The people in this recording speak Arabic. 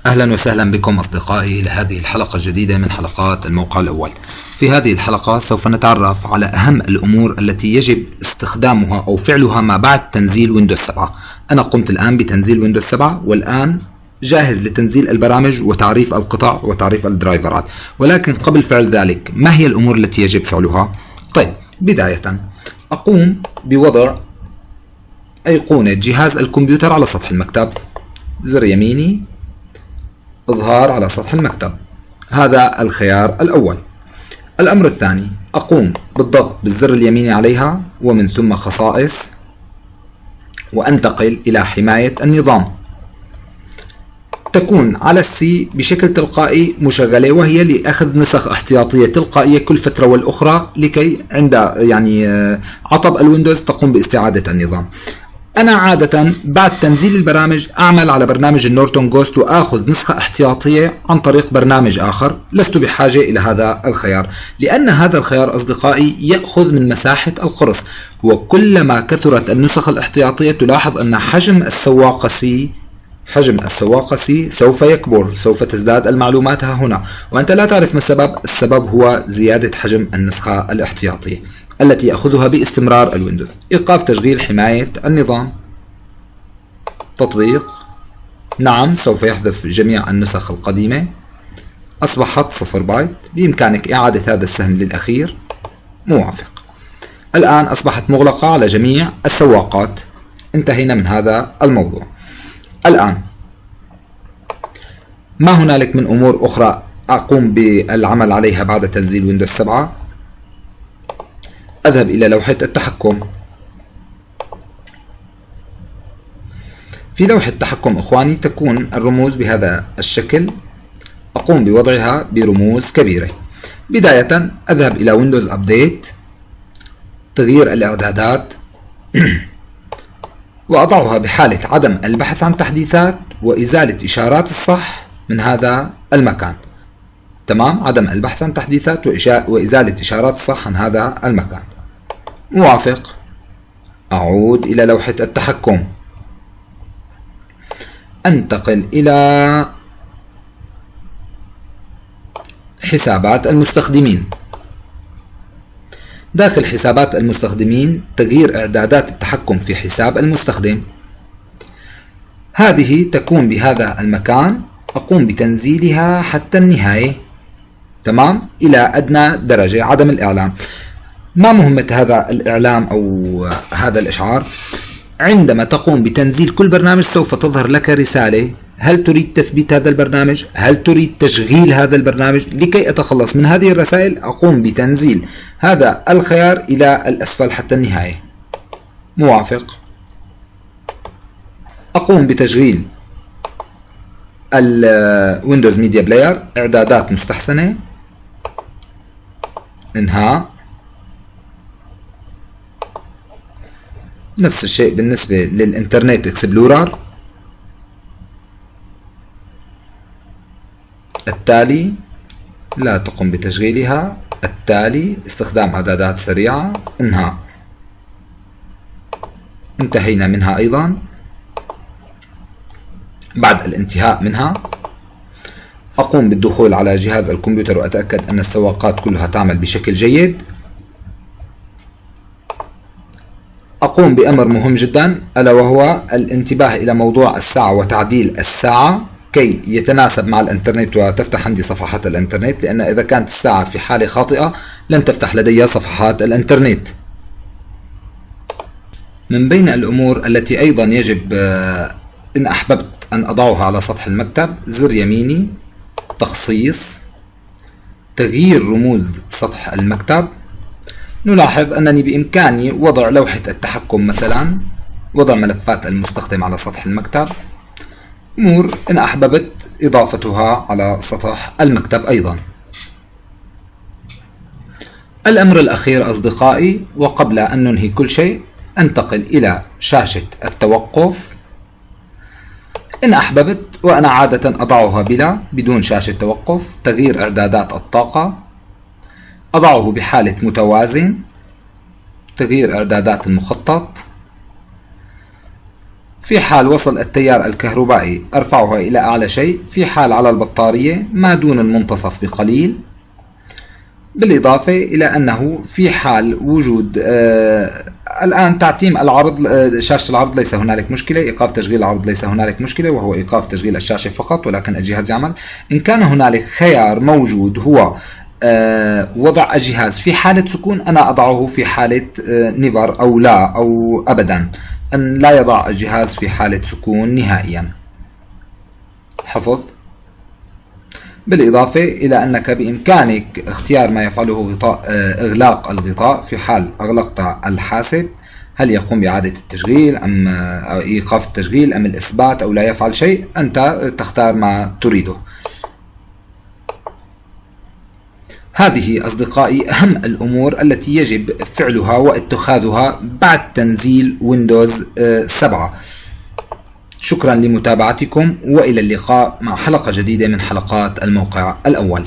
أهلا وسهلا بكم أصدقائي لهذه الحلقة الجديدة من حلقات الموقع الأول. في هذه الحلقة سوف نتعرف على أهم الأمور التي يجب استخدامها أو فعلها ما بعد تنزيل ويندوز 7. أنا قمت الآن بتنزيل ويندوز 7 والآن جاهز لتنزيل البرامج وتعريف القطع وتعريف الدرايفرات، ولكن قبل فعل ذلك ما هي الأمور التي يجب فعلها؟ طيب، بداية أقوم بوضع أيقونة جهاز الكمبيوتر على سطح المكتب، زر يميني إظهار على سطح المكتب، هذا الخيار الأول. الأمر الثاني، أقوم بالضغط بالزر اليميني عليها ومن ثم خصائص، وأنتقل إلى حماية النظام. تكون على السي بشكل تلقائي مشغلة، وهي لأخذ نسخ احتياطية تلقائية كل فترة والأخرى لكي عند عطب الويندوز تقوم باستعادة النظام. أنا عادة بعد تنزيل البرامج أعمل على برنامج النورتون جوست وأخذ نسخة احتياطية عن طريق برنامج آخر. لست بحاجة إلى هذا الخيار، لأن هذا الخيار أصدقائي يأخذ من مساحة القرص، وكلما كثرت النسخ الاحتياطية تلاحظ أن حجم السواقة سي سوف يكبر، سوف تزداد المعلومات هنا، وأنت لا تعرف ما السبب. السبب هو زيادة حجم النسخة الاحتياطية التي يأخذها باستمرار الويندوز. إيقاف تشغيل حماية النظام، تطبيق نعم سوف يحذف جميع النسخ القديمة، أصبحت 0 بايت، بإمكانك إعادة هذا السهم للأخير، موافق. الآن أصبحت مغلقة على جميع السواقات. انتهينا من هذا الموضوع. الآن ما هنالك من أمور أخرى أقوم بالعمل عليها بعد تنزيل ويندوز 7. أذهب إلى لوحة التحكم. في لوحة التحكم إخواني تكون الرموز بهذا الشكل، أقوم بوضعها برموز كبيرة. بداية أذهب إلى ويندوز أبديت، تغيير الإعدادات وأضعها بحالة عدم البحث عن تحديثات وإزالة إشارات الصح من هذا المكان. تمام، عدم البحث عن تحديثات وإزالة إشارات الصح عن هذا المكان، موافق. أعود إلى لوحة التحكم، أنتقل إلى حسابات المستخدمين. داخل حسابات المستخدمين تغيير إعدادات التحكم في حساب المستخدم، هذه تكون بهذا المكان. أقوم بتنزيلها حتى النهاية، تمام، إلى أدنى درجة، عدم الإعلام. ما مهمة هذا الإعلام أو هذا الإشعار؟ عندما تقوم بتنزيل كل برنامج سوف تظهر لك رسالة: هل تريد تثبيت هذا البرنامج؟ هل تريد تشغيل هذا البرنامج؟ لكي أتخلص من هذه الرسائل أقوم بتنزيل هذا الخيار إلى الأسفل حتى النهاية، موافق. أقوم بتشغيل الويندوز ميديا بلاير، إعدادات مستحسنة، إنهاء. نفس الشيء بالنسبة للإنترنت إكسبلورر. التالي لا تقوم بتشغيلها، التالي استخدام إعدادات سريعة، إنهاء. انتهينا منها أيضا. بعد الانتهاء منها أقوم بالدخول على جهاز الكمبيوتر وأتأكد أن السواقات كلها تعمل بشكل جيد. أقوم بأمر مهم جدا، ألا وهو الانتباه إلى موضوع الساعة وتعديل الساعة كي يتناسب مع الإنترنت وتفتح عندي صفحات الإنترنت، لأن إذا كانت الساعة في حالة خاطئة لن تفتح لدي صفحات الإنترنت. من بين الأمور التي أيضا يجب إن أحببت أن أضعها على سطح المكتب، زر يميني، تخصيص، تغيير رموز سطح المكتب. نلاحظ أنني بإمكاني وضع لوحة التحكم مثلا، وضع ملفات المستخدم على سطح المكتب، أمور إن أحببت إضافتها على سطح المكتب أيضا. الأمر الأخير أصدقائي، وقبل أن ننهي كل شيء، أنتقل إلى شاشة التوقف إن أحببت، وأنا عادة أضعها بدون شاشة توقف. تغيير إعدادات الطاقة، أضعه بحالة متوازن. تغيير إعدادات المخطط، في حال وصل التيار الكهربائي أرفعها إلى أعلى شيء، في حال على البطارية ما دون المنتصف بقليل، بالإضافة إلى أنه في حال وجود الآن تعتيم العرض، شاشة العرض ليس هنالك مشكلة، إيقاف تشغيل العرض ليس هنالك مشكلة، وهو إيقاف تشغيل الشاشة فقط، ولكن الجهاز يعمل. إن كان هنالك خيار موجود هو وضع الجهاز في حالة سكون، أنا أضعه في حالة نيفر أو لا أو أبدا، أن لا يضع الجهاز في حالة سكون نهائيا. حفظ. بالإضافة إلى أنك بإمكانك اختيار ما يفعله إغلاق الغطاء في حال أغلقت الحاسب، هل يقوم بإعادة التشغيل أم إيقاف التشغيل أم الإثبات أو لا يفعل شيء، أنت تختار ما تريده. هذه أصدقائي أهم الأمور التي يجب فعلها واتخاذها بعد تنزيل ويندوز 7. شكرا لمتابعتكم، وإلى اللقاء مع حلقة جديدة من حلقات الموقع الأول.